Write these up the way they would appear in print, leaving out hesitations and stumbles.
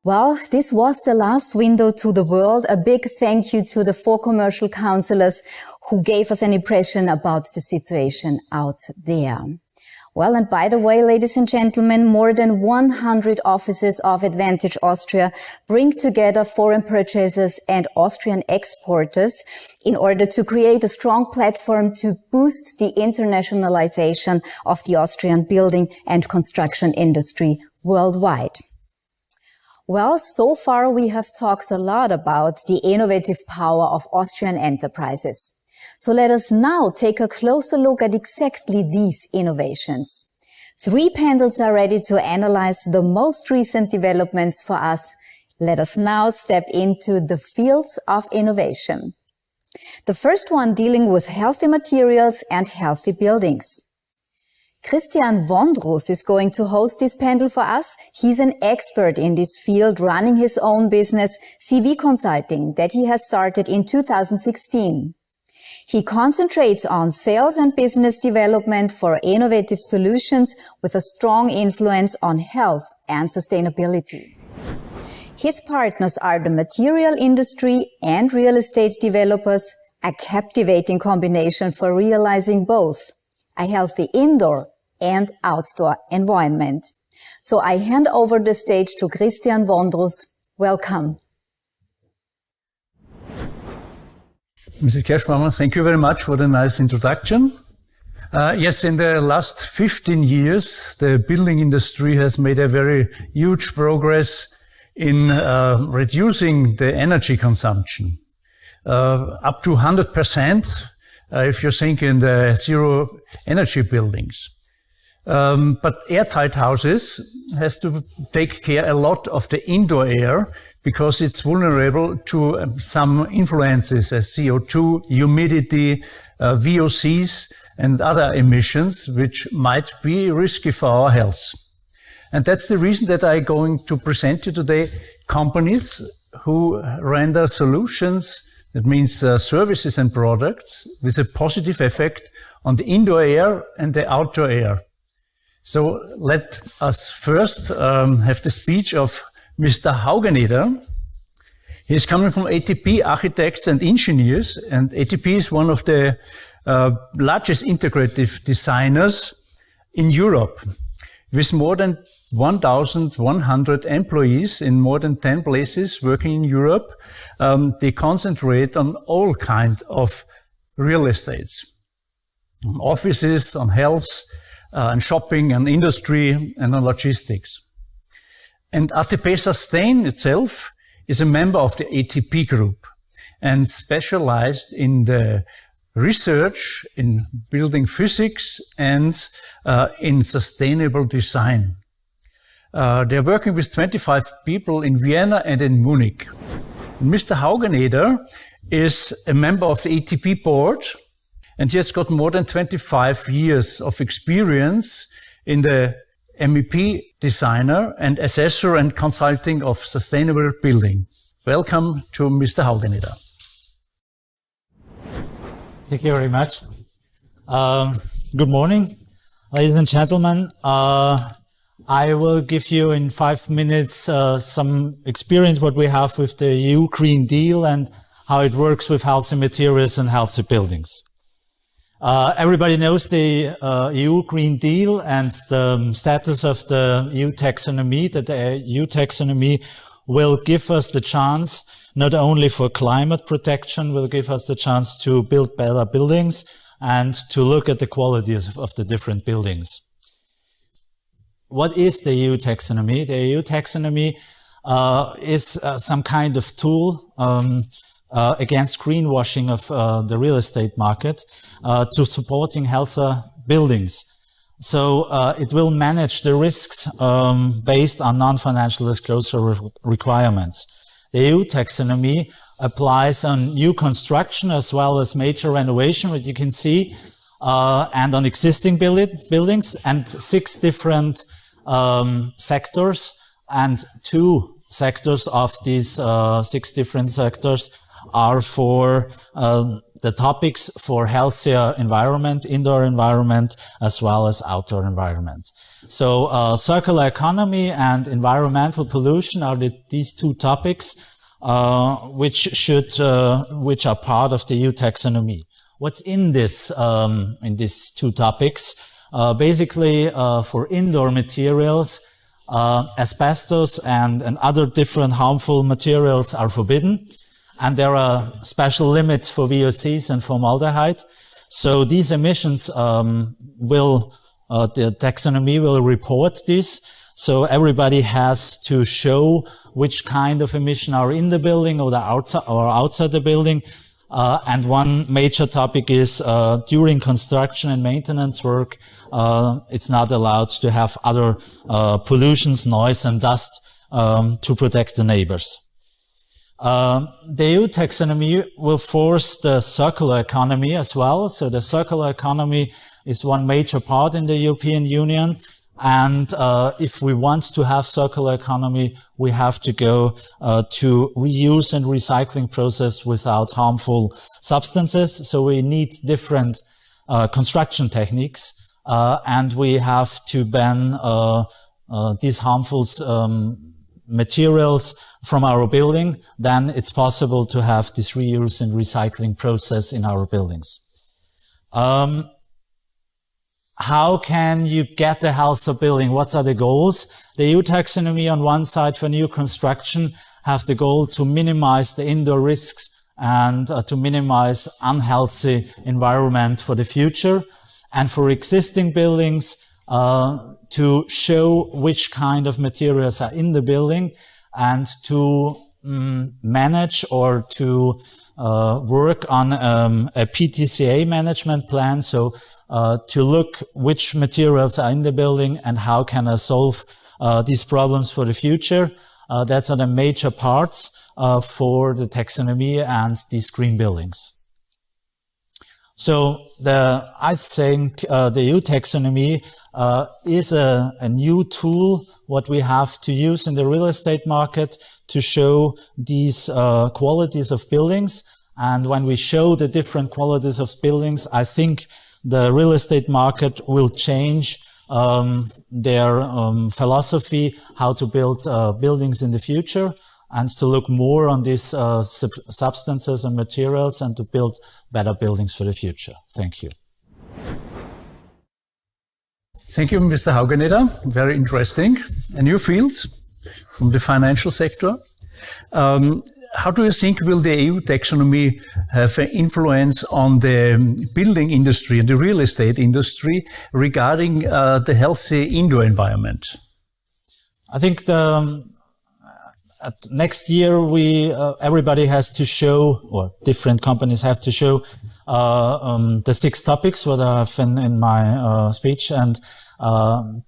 Well, this was the last window to the world. A big thank you to the 4 commercial counselors who gave us an impression about the situation out there. Well, and by the way, ladies and gentlemen, more than 100 offices of Advantage Austria bring together foreign purchasers and Austrian exporters in order to create a strong platform to boost the internationalization of the Austrian building and construction industry worldwide. Well, so far we have talked a lot about the innovative power of Austrian enterprises. So let us now take a closer look at exactly these innovations. 3 panels are ready to analyze the most recent developments for us. Let us now step into the fields of innovation. The first one dealing with healthy materials and healthy buildings. Christian Vondruss is going to host this panel for us. He's an expert in this field, running his own business, CV Consulting, that he has started in 2016. He concentrates on sales and business development for innovative solutions with a strong influence on health and sustainability. His partners are the material industry and real estate developers, a captivating combination for realizing both a healthy indoor and outdoor environment. So I hand over the stage to Christian Vondruss. Welcome. Mrs. Kerschbaumer, thank you very much for the nice introduction. Yes, in the last 15 years, the building industry has made a very huge progress in reducing the energy consumption. Up to 100% if you think in the zero energy buildings. But airtight houses has to take care a lot of the indoor air because it's vulnerable to some influences as CO2, humidity, VOCs and other emissions which might be risky for our health. And that's the reason that I'm going to present you today companies who render solutions, that means services and products, with a positive effect on the indoor air and the outdoor air. So let us first have the speech of Mr. Haugeneder. He's coming from ATP Architects and Engineers, and ATP is one of the largest integrative designers in Europe. With more than 1,100 employees in more than 10 places working in Europe, they concentrate on all kinds of real estates, on offices, on health, and shopping, and industry, and on logistics. And ATP Sustain itself is a member of the ATP group and specialized in the research in building physics and in sustainable design. They're working with 25 people in Vienna and in Munich. Mr. Haugeneder is a member of the ATP board, and he has got more than 25 years of experience in the MEP designer and assessor and consulting of sustainable building. Welcome to Mr. Haugeneder. Thank you very much. Good morning, ladies and gentlemen. I will give you in 5 minutes some experience what we have with the EU Green Deal and how it works with healthy materials and healthy buildings. Everybody knows the EU Green Deal and the status of the EU Taxonomy, that the EU Taxonomy will give us the chance, not only for climate protection, will give us the chance to build better buildings and to look at the qualities of the different buildings. What is the EU Taxonomy? The EU Taxonomy is some kind of tool against greenwashing of the real estate market to supporting healthier buildings. So it will manage the risks based on non-financial disclosure requirements. The EU Taxonomy applies on new construction as well as major renovation, what you can see, and on existing buildings, and 6 different sectors, and 2 sectors of these 6 different sectors are for the topics for healthier environment, indoor environment, as well as outdoor environment. So circular economy and environmental pollution are these two topics which are part of the EU Taxonomy. What's in this in these two topics? Basically, for indoor materials, asbestos and other different harmful materials are forbidden, and there are special limits for VOCs and formaldehyde. So these emissions the taxonomy will report this. So everybody has to show which kind of emission are in the building or outside the building. And one major topic is during construction and maintenance work, it's not allowed to have other pollutions, noise and dust to protect the neighbors. The EU taxonomy will force the circular economy as well. So the circular economy is one major part in the European Union. And if we want to have circular economy, we have to go to reuse and recycling process without harmful substances. So we need different construction techniques, and we have to ban these harmful materials from our building. Then it's possible to have this reuse and recycling process in our buildings. How can you get a healthier building? What are the goals? The EU taxonomy on one side for new construction have the goal to minimize the indoor risks and to minimize unhealthy environment for the future. And for existing buildings, to show which kind of materials are in the building and to manage or to work on a PTCA management plan. So to look which materials are in the building and how can I solve these problems for the future. That's are the major parts for the taxonomy and these green buildings. So I think the EU taxonomy is a new tool what we have to use in the real estate market to show these qualities of buildings. And when we show the different qualities of buildings, I think the real estate market will change their philosophy, how to build buildings in the future, and to look more on these substances and materials and to build better buildings for the future. Thank you. Thank you, Mr. Haugeneder. Very interesting. A new field from the financial sector. How do you think will the EU taxonomy have an influence on the building industry and the real estate industry regarding the healthy indoor environment? I think next year everybody has to show, or different companies have to show the 6 topics what I have in my speech, and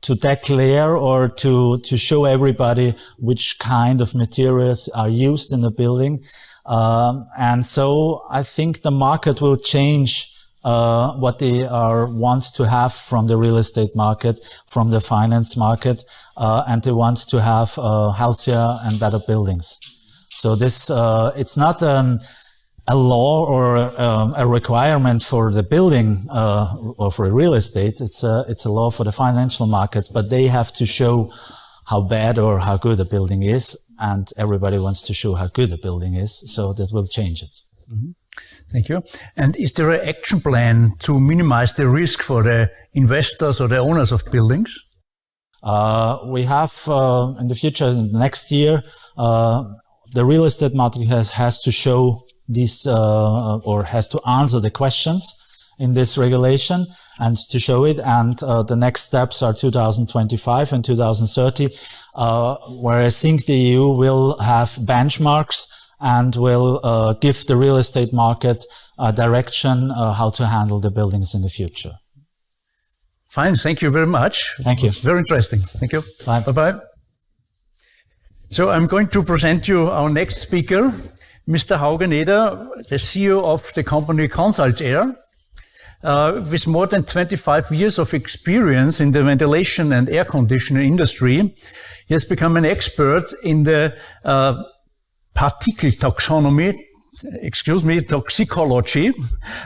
to declare or to show everybody which kind of materials are used in the building. And so I think the market will change what they want to have from the real estate market, from the finance market, and they want to have healthier and better buildings. So this, it's not a law or a requirement for the building or for real estate. It's a law for the financial market, but they have to show how bad or how good a building is, and everybody wants to show how good a building is, so that will change it. Mm-hmm. Thank you. And is there an action plan to minimize the risk for the investors or the owners of buildings? We have in the future, next year, the real estate market has to show this or has to answer the questions in this regulation and to show it. And the next steps are 2025 and 2030, where I think the EU will have benchmarks and will give the real estate market a direction how to handle the buildings in the future. Fine. Thank you very much. Thank you. Very interesting. Thank you. Bye. Bye-bye. So I'm going to present you our next speaker, Mr. Haugeneder, the CEO of the company ConsultAir. With more than 25 years of experience in the ventilation and air conditioning industry, he has become an expert in the particle taxonomy, excuse me, toxicology.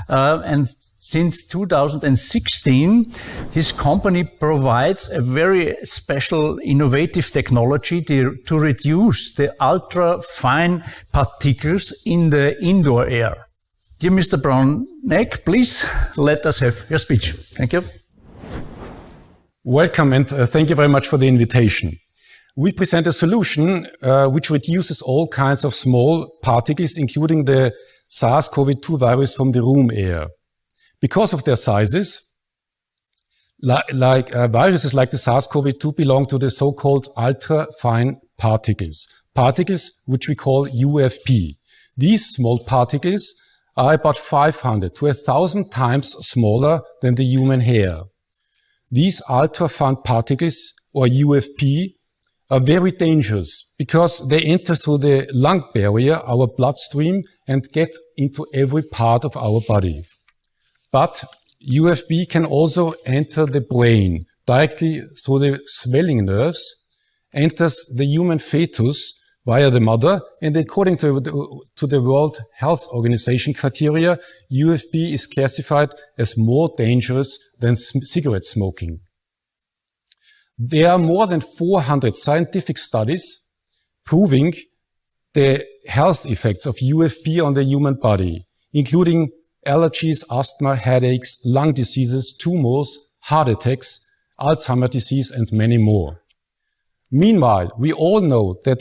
And since 2016, his company provides a very special innovative technology to reduce the ultra-fine particles in the indoor air. Dear Mr. Brauneck, please let us have your speech. Thank you. Welcome, and thank you very much for the invitation. We present a solution which reduces all kinds of small particles, including the SARS-CoV-2 virus from the room air. Because of their sizes, viruses like the SARS-CoV-2 belong to the so-called ultra-fine particles, particles which we call UFP. These small particles are about 500 to 1,000 times smaller than the human hair. These ultra-fine particles, or UFP, are very dangerous because they enter through the lung barrier, our bloodstream, and get into every part of our body. But UFP can also enter the brain directly through the swelling nerves, enters the human fetus via the mother, and according to the World Health Organization criteria, UFP is classified as more dangerous than cigarette smoking. There are more than 400 scientific studies proving the health effects of UFP on the human body, including allergies, asthma, headaches, lung diseases, tumors, heart attacks, Alzheimer's disease, and many more. Meanwhile, we all know that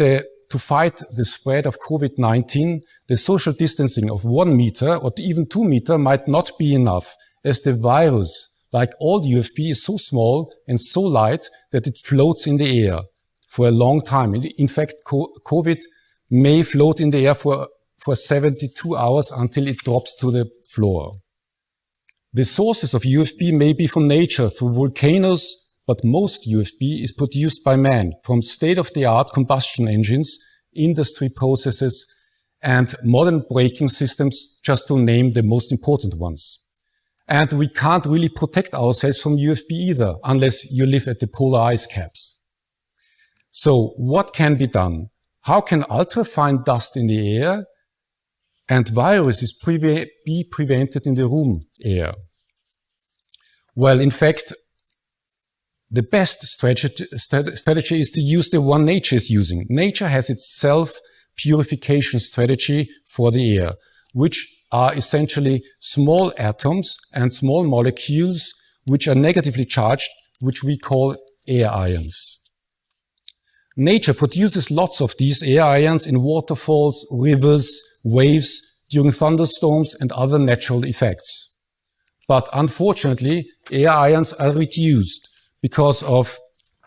to fight the spread of COVID-19, the social distancing of 1 meter or even 2 meters might not be enough, as the virus, like all UFP, is so small and so light that it floats in the air for a long time. In fact, COVID may float in the air for 72 hours until it drops to the floor. The sources of UFP may be from nature through volcanoes, but most UFP is produced by man from state-of-the-art combustion engines, industry processes, and modern braking systems, just to name the most important ones. And we can't really protect ourselves from UFP either, unless you live at the polar ice caps. So what can be done? How can ultrafine dust in the air and viruses be prevented in the room air? Well, in fact, the best strategy is to use the one nature is using. Nature has its self-purification strategy for the air, which are essentially small atoms and small molecules which are negatively charged, which we call air ions. Nature produces lots of these air ions in waterfalls, rivers, waves, during thunderstorms and other natural effects. But unfortunately, air ions are reduced because of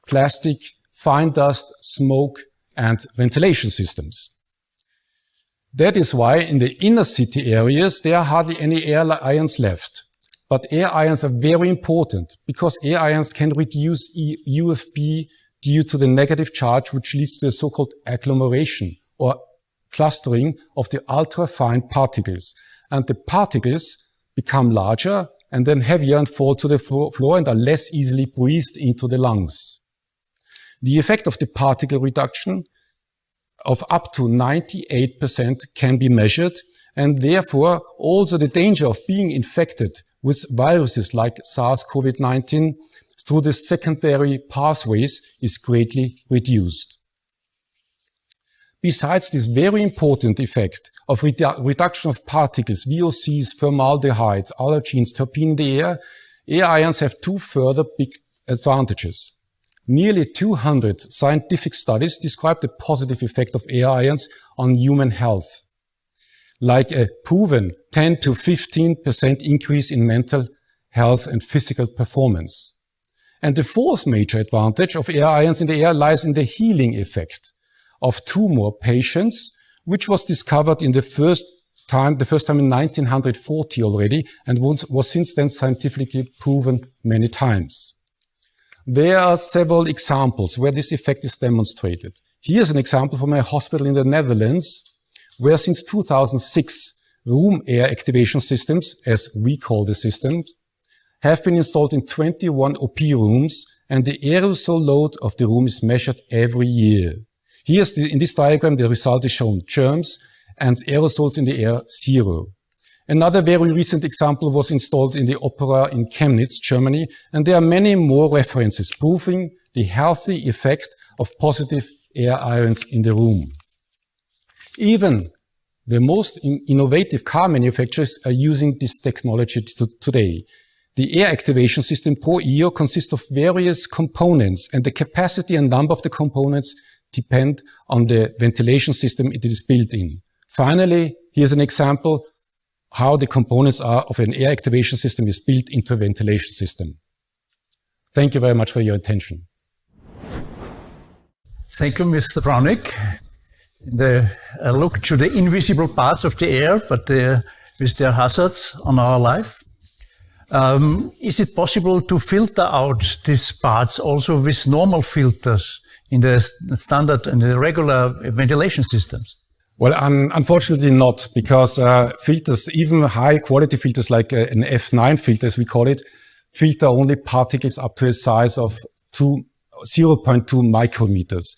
plastic, fine dust, smoke, and ventilation systems. That is why in the inner city areas, there are hardly any air ions left. But air ions are very important because air ions can reduce UFP due to the negative charge, which leads to a so-called agglomeration or clustering of the ultra-fine particles. And the particles become larger and then heavier and fall to the floor and are less easily breathed into the lungs. The effect of the particle reduction of up to 98% can be measured, and therefore also the danger of being infected with viruses like SARS-CoV-19 through the secondary pathways is greatly reduced. Besides this very important effect of reduction of particles, VOCs, formaldehydes, allergens, terpene in the air ions have two further big advantages. Nearly 200 scientific studies describe the positive effect of air ions on human health, like a proven 10 to 15% increase in mental health and physical performance. And the fourth major advantage of air ions in the air lies in the healing effect of tumor patients, which was discovered in the first time in 1940 already, and was since then scientifically proven many times. There are several examples where this effect is demonstrated. Here's an example from a hospital in the Netherlands, where since 2006, room air activation systems, as we call the systems, have been installed in 21 OP rooms, and the aerosol load of the room is measured every year. In this diagram, the result is shown: germs and aerosols in the air 0. Another very recent example was installed in the Opera in Chemnitz, Germany, and there are many more references proving the healthy effect of positive air ions in the room. Even the most innovative car manufacturers are using this technology today. The air activation system Pro-EO consists of various components, and the capacity and number of the components depend on the ventilation system it is built in. Finally, here's an example how the components of an air activation system is built into a ventilation system. Thank you very much for your attention. Thank you, Mr. Brownick. A look to the invisible parts of the air, but with their hazards on our life. Is it possible to filter out these parts also with normal filters in the standard and the regular ventilation systems? Well, unfortunately not, because filters, even high quality filters like an F9 filter, as we call it, filter only particles up to a size of 0.2 micrometers.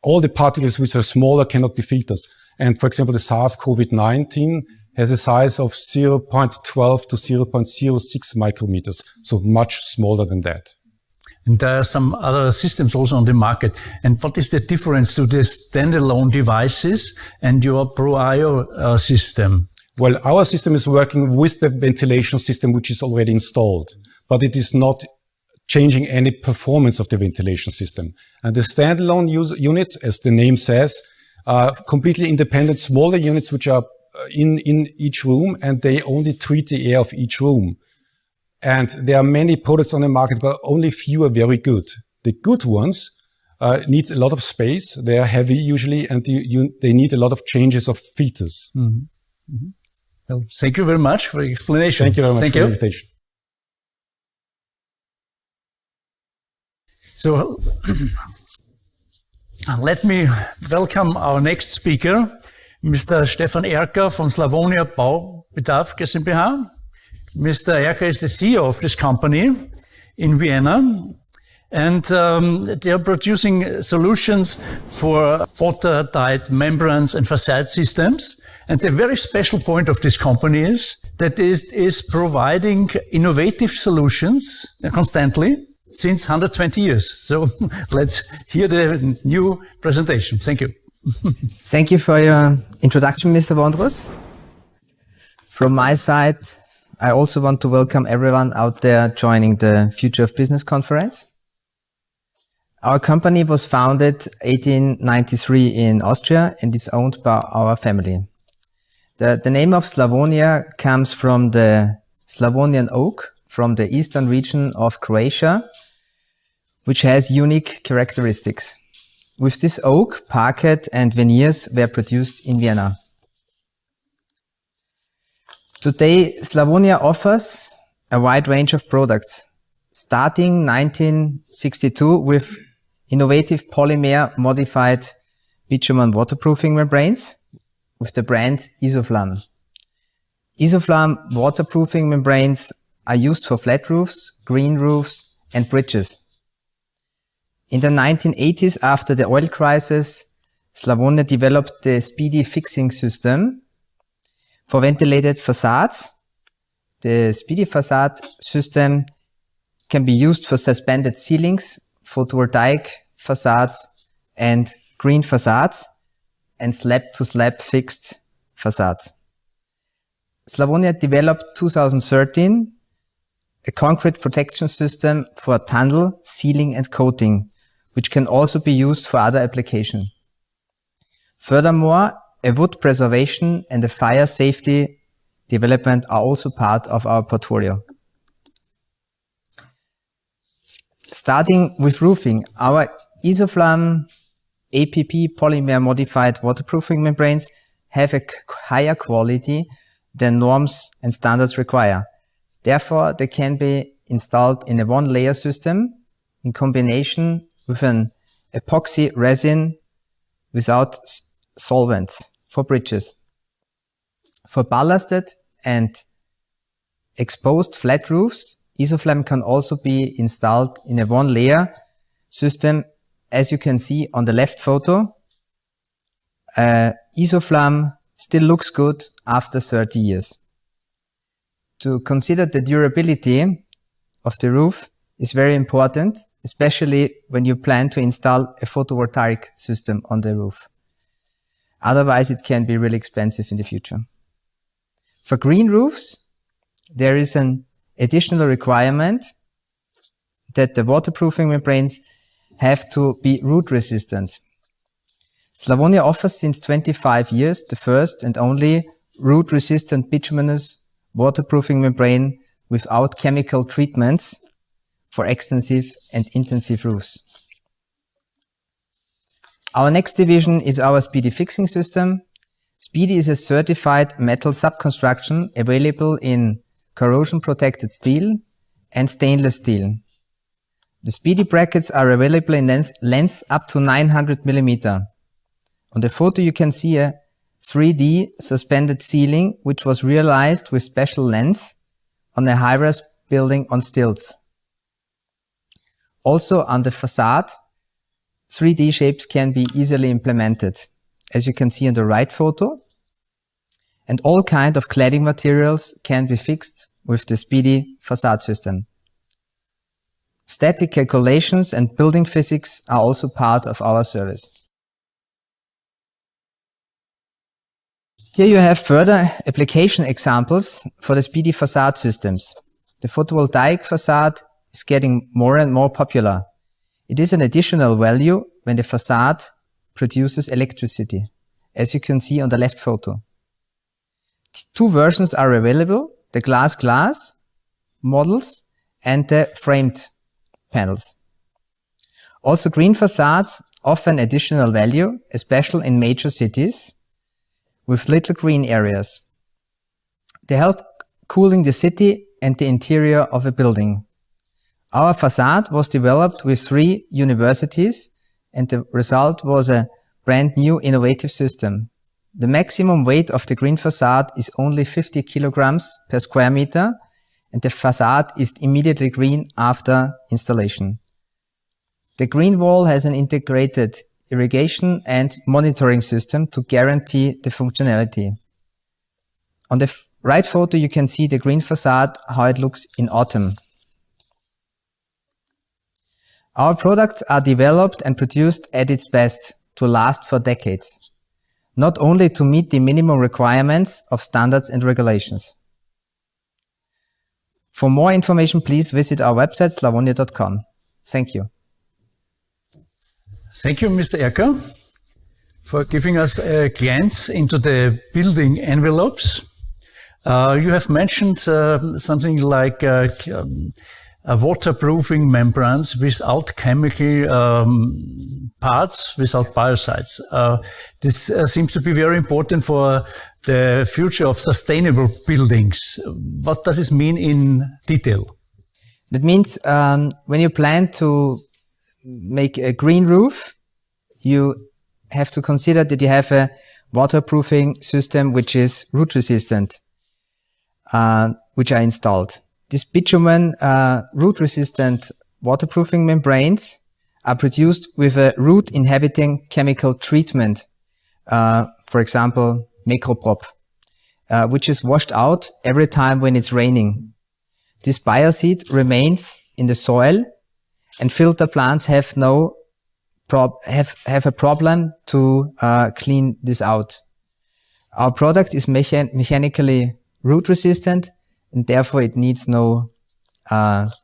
All the particles which are smaller cannot be filtered. And for example, the SARS-CoV-19 has a size of 0.12 to 0.06 micrometers, so much smaller than that. And there are some other systems also on the market. And what is the difference to the standalone devices and your Pro-EO system? Well, our system is working with the ventilation system which is already installed, but it is not changing any performance of the ventilation system. And the standalone units, as the name says, are completely independent, smaller units which are in each room, and they only treat the air of each room. And there are many products on the market, but only few are very good. The good ones need a lot of space. They are heavy usually, and they need a lot of changes of filters. Mm-hmm. Mm-hmm. Well, thank you very much for the explanation. Thank you very much for the invitation. So let me welcome our next speaker, Mr. Stefan Erker from Slavonia Baubedarf GmbH. Mr. Erker is the CEO of this company in Vienna, and they are producing solutions for watertight membranes and facade systems. And the very special point of this company is that it is providing innovative solutions constantly since 120 years. So let's hear the new presentation. Thank you. Thank you for your introduction, Mr. Vondruss. From my side, I also want to welcome everyone out there joining the Future of Business conference. Our company was founded 1893 in Austria and is owned by our family. The name of Slavonia comes from the Slavonian oak from the eastern region of Croatia, which has unique characteristics. With this oak, parquet and veneers were produced in Vienna. Today, Slavonia offers a wide range of products, starting 1962 with innovative polymer modified bitumen waterproofing membranes with the brand Isoflam. Isoflam waterproofing membranes are used for flat roofs, green roofs and bridges. In the 1980s, after the oil crisis, Slavonia developed the speedy fixing system for ventilated facades. The speedy facade system can be used for suspended ceilings, photovoltaic facades and green facades, and slab-to-slab fixed facades. Slavonia developed 2013 a concrete protection system for tunnel, sealing and coating, which can also be used for other applications. Furthermore, a wood preservation and a fire safety development are also part of our portfolio. Starting with roofing, our Isoflam APP polymer modified waterproofing membranes have a higher quality than norms and standards require. Therefore, they can be installed in a one-layer system in combination with an epoxy resin without solvents for bridges. For ballasted and exposed flat roofs, Isoflam can also be installed in a one-layer system, as you can see on the left photo. Isoflam still looks good after 30 years. To consider the durability of the roof is very important, especially when you plan to install a photovoltaic system on the roof. Otherwise, it can be really expensive in the future. For green roofs, there is an additional requirement that the waterproofing membranes have to be root resistant. Slavonia offers since 25 years the first and only root resistant bituminous waterproofing membrane without chemical treatments for extensive and intensive roofs. Our next division is our Speedy fixing system. Speedy is a certified metal subconstruction available in corrosion protected steel and stainless steel. The Speedy brackets are available in lengths up to 900 mm. On the photo you can see a 3D suspended ceiling which was realized with special lens on a high-rise building on stilts. Also on the facade, 3D shapes can be easily implemented, as you can see in the right photo. And all kinds of cladding materials can be fixed with the Speedy facade system. Static calculations and building physics are also part of our service. Here you have further application examples for the Speedy facade systems. The photovoltaic facade is getting more and more popular. It is an additional value when the facade produces electricity, as you can see on the left photo. Two versions are available, the glass models and the framed panels. Also, green facades offer an additional value, especially in major cities with little green areas. They help cooling the city and the interior of a building. Our facade was developed with 3 universities and the result was a brand new innovative system. The maximum weight of the green facade is only 50 kilograms per square meter and the facade is immediately green after installation. The green wall has an integrated irrigation and monitoring system to guarantee the functionality. On the right photo you can see the green facade, how it looks in autumn. Our products are developed and produced at its best to last for decades, not only to meet the minimum requirements of standards and regulations. For more information, please visit our website slavonia.com. Thank you. Thank you, Mr. Erker, for giving us a glance into the building envelopes. You have mentioned something like waterproofing membranes without chemical parts, without biocides. This seems to be very important for the future of sustainable buildings. What does this mean in detail? That means when you plan to make a green roof, you have to consider that you have a waterproofing system which is root resistant, which are installed. These bitumen root resistant waterproofing membranes are produced with a root inhibiting chemical treatment, for example, Microprop, which is washed out every time when it's raining. This biocide remains in the soil and filter plants have have a problem to clean this out. Our product is mechanically root resistant and therefore it needs no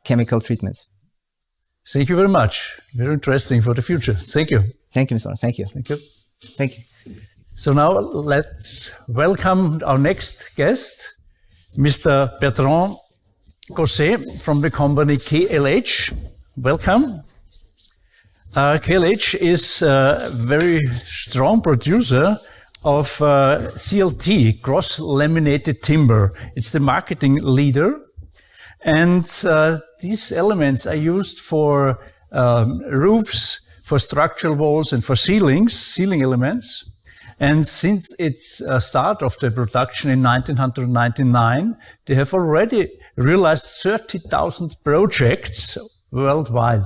chemical treatments. Thank you very much. Very interesting for the future. Thank you. Thank you, Mr. Thank you. Thank you. Thank you. So now let's welcome our next guest, Mr. Bertrand Gosset from the company KLH. Welcome. KLH is a very strong producer of CLT, cross-laminated timber. It's the marketing leader. And these elements are used for roofs, for structural walls and for ceiling elements. And since its start of the production in 1999, they have already realized 30,000 projects worldwide.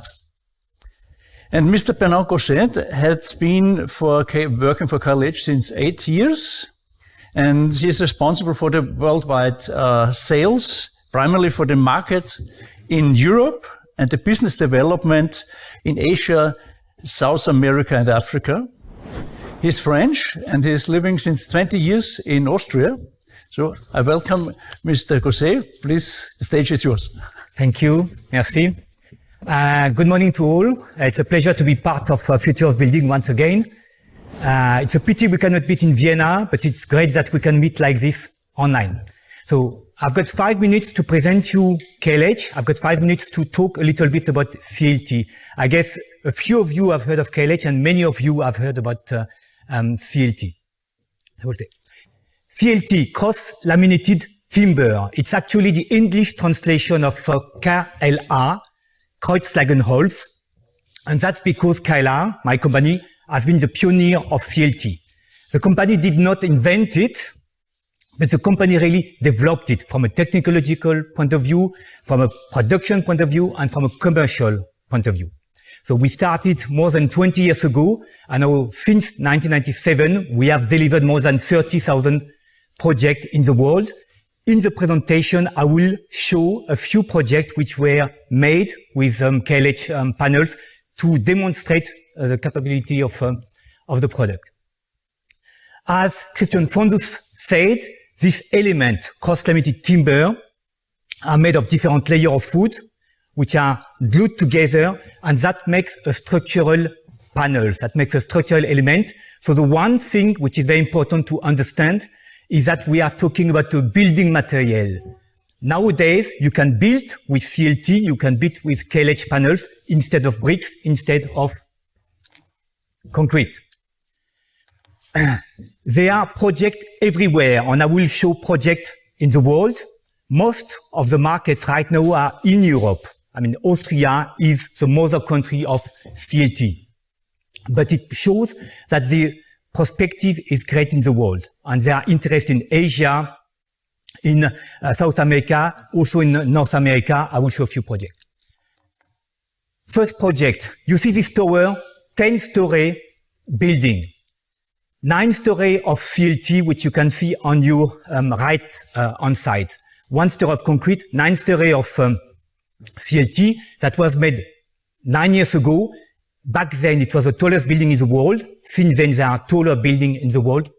And Mr. Bertrand Gosset has been working for KLH since 8 years. and he is responsible for the worldwide sales, primarily for the market in Europe and the business development in Asia, South America and Africa. He's French and he's living since 20 years in Austria. So I welcome Mr. Gosset. Please, the stage is yours. Thank you. Merci. Good morning to all. It's a pleasure to be part of Future of Building once again. It's a pity we cannot meet in Vienna, but it's great that we can meet like this online. So I've got 5 minutes to present you KLH. I've got 5 minutes to talk a little bit about CLT. I guess a few of you have heard of KLH and many of you have heard about CLT. CLT, cross-laminated timber. It's actually the English translation of KLA, Kreuzlagenholz. And that's because KLA, my company, has been the pioneer of CLT. The company did not invent it, but the company really developed it from a technological point of view, from a production point of view, and from a commercial point of view. So we started more than 20 years ago, and now since 1997, we have delivered more than 30,000 projects in the world. In the presentation, I will show a few projects which were made with KLH panels to demonstrate the capability of the product. As Christian Vondruss said, this element, cross-laminated timber, are made of different layers of wood, which are glued together, and that makes a structural panel, that makes a structural element. So the one thing which is very important to understand is that we are talking about a building material. Nowadays, you can build with CLT, you can build with KLH panels instead of bricks, instead of concrete. There are projects everywhere, and I will show projects in the world. Most of the markets right now are in Europe. I mean, Austria is the mother country of CLT. But it shows that the perspective is great in the world, and there are interest in Asia, in South America, also in North America. I will show a few projects. First project, you see this tower, 10-story building. 9-story of CLT, which you can see on your right on side. 1 story of concrete, 9-story of CLT that was made 9 years ago. Back then, it was the tallest building in the world. Since then, there are taller buildings in the world.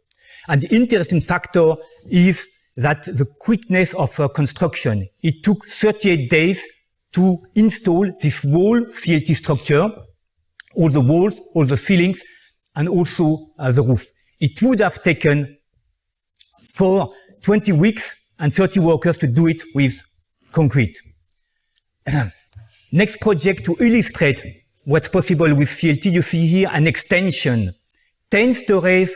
And the interesting factor is that the quickness of construction. It took 38 days to install this whole CLT structure, all the walls, all the ceilings, and also the roof. It would have taken for 20 weeks and 30 workers to do it with concrete. Next project to illustrate what's possible with CLT, you see here an extension. 10 stories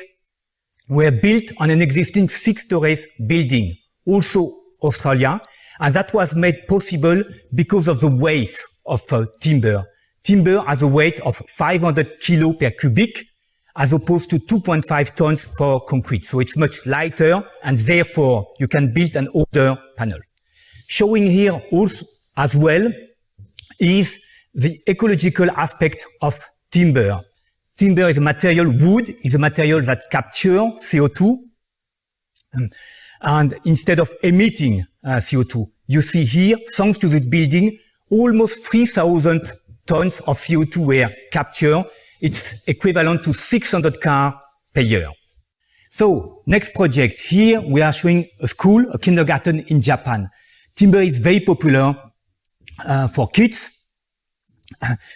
were built on an existing 6 stories building, also Australia, and that was made possible because of the weight of timber. Timber has a weight of 500 kilo per cubic, as opposed to 2.5 tons for concrete. So it's much lighter, and therefore you can build an older panel. Showing here also as well is the ecological aspect of timber. Timber is a material, wood is a material that captures CO2. And instead of emitting CO2, you see here, thanks to this building, almost 3,000 tons of CO2 were captured. It's equivalent to 600 cars per year. So, next project. Here we are showing a school, a kindergarten in Japan. Timber is very popular for kids.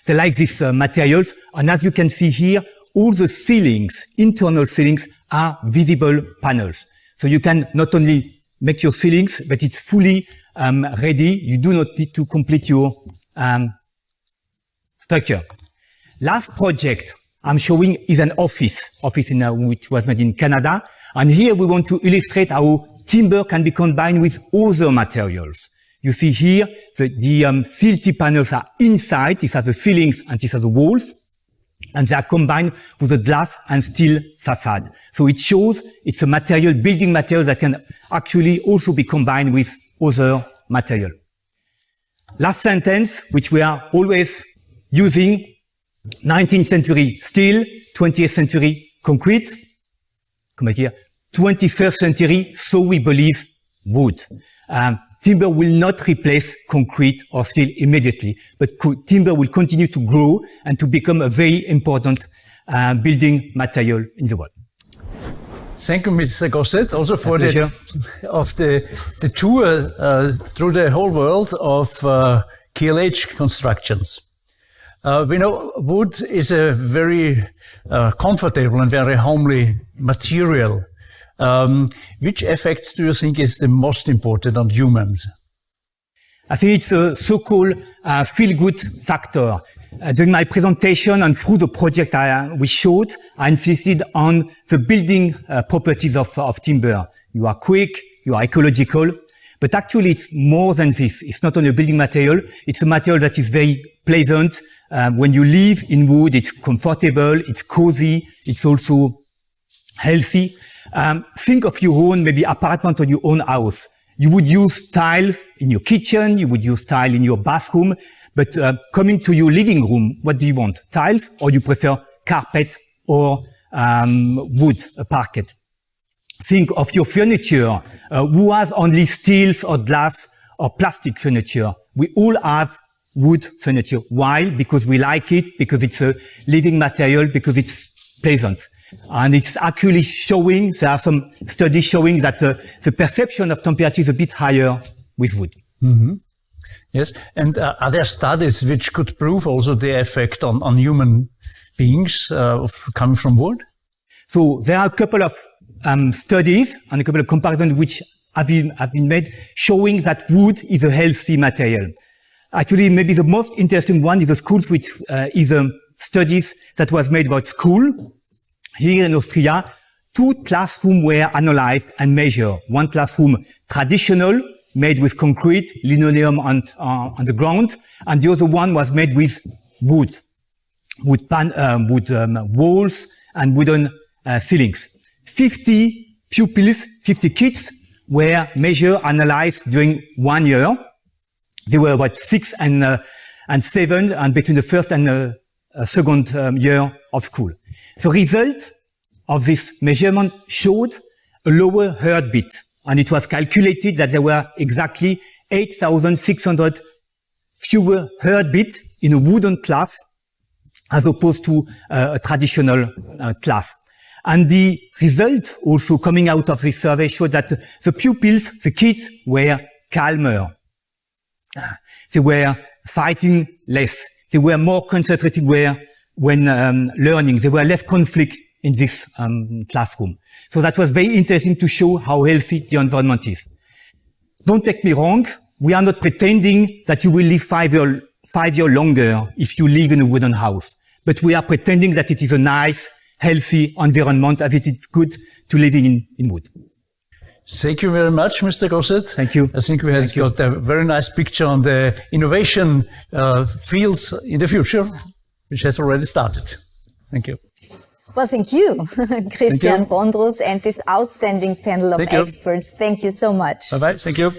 They like these materials. And as you can see here, all the ceilings, internal ceilings, are visible panels. So you can not only make your ceilings, but it's fully ready. You do not need to complete your structure. Last project I'm showing is an office which was made in Canada. And here we want to illustrate how timber can be combined with other materials. You see here the CLT panels are inside. These are the ceilings and these are the walls. And they are combined with a glass and steel facade. So it shows it's a material, building material that can actually also be combined with other material. Last sentence, which we are always using, 19th century steel, 20th century concrete. Come back here. 21st century, so we believe, wood. Timber will not replace concrete or steel immediately, but timber will continue to grow and to become a very important building material in the world. Thank you, Mr. Gosset, also for the tour through the whole world of KLH constructions. We know wood is a very comfortable and very homely material. Which effects do you think is the most important on humans? I think it's a so-called feel-good factor. During my presentation and through the project we showed, I insisted on the building properties of timber. You are quick, you are ecological, but actually it's more than this. It's not only a building material, it's a material that is very pleasant. When you live in wood, it's comfortable, it's cozy, it's also healthy. Think of your own, maybe apartment or your own house. You would use tiles in your kitchen, you would use tile in your bathroom, but coming to your living room, what do you want? Tiles, or you prefer carpet or wood, a parquet? Think of your furniture. Who has only steels or glass or plastic furniture? We all have wood furniture. Why? Because we like it, because it's a living material, because it's pleasant. And it's actually showing, there are some studies showing that the perception of temperature is a bit higher with wood. Mm-hmm. Yes, and are there studies which could prove also the effect on human beings coming from wood? So there are a couple of studies and a couple of comparisons which have been made showing that wood is a healthy material. Actually, maybe the most interesting one is a school which is studies that was made about school. Here in Austria, 2 classrooms were analyzed and measured. One classroom traditional, made with concrete, linoleum on the ground, and the other one was made with wood walls and wooden ceilings. 50 pupils, 50 kids were measured, analyzed during 1 year. They were about 6 and 7, and between the first and second year of school. The result of this measurement showed a lower heartbeat, and it was calculated that there were exactly 8,600 fewer heartbeats in a wooden class as opposed to a traditional class. And the result also coming out of this survey showed that the pupils, the kids, were calmer. They were fighting less. They were more concentrated when learning. There were less conflict in this classroom. So that was very interesting to show how healthy the environment is. Don't take me wrong. We are not pretending that you will live 5 years longer if you live in a wooden house. But we are pretending that it is a nice, healthy environment, as it is good to living in wood. Thank you very much, Mr. Gosset. Thank you. I think we have got a very nice picture on the innovation fields in the future, which has already started. Thank you. Well, thank you, Christian Vondruss, and this outstanding panel of experts. Thank you so much. Bye-bye. Thank you.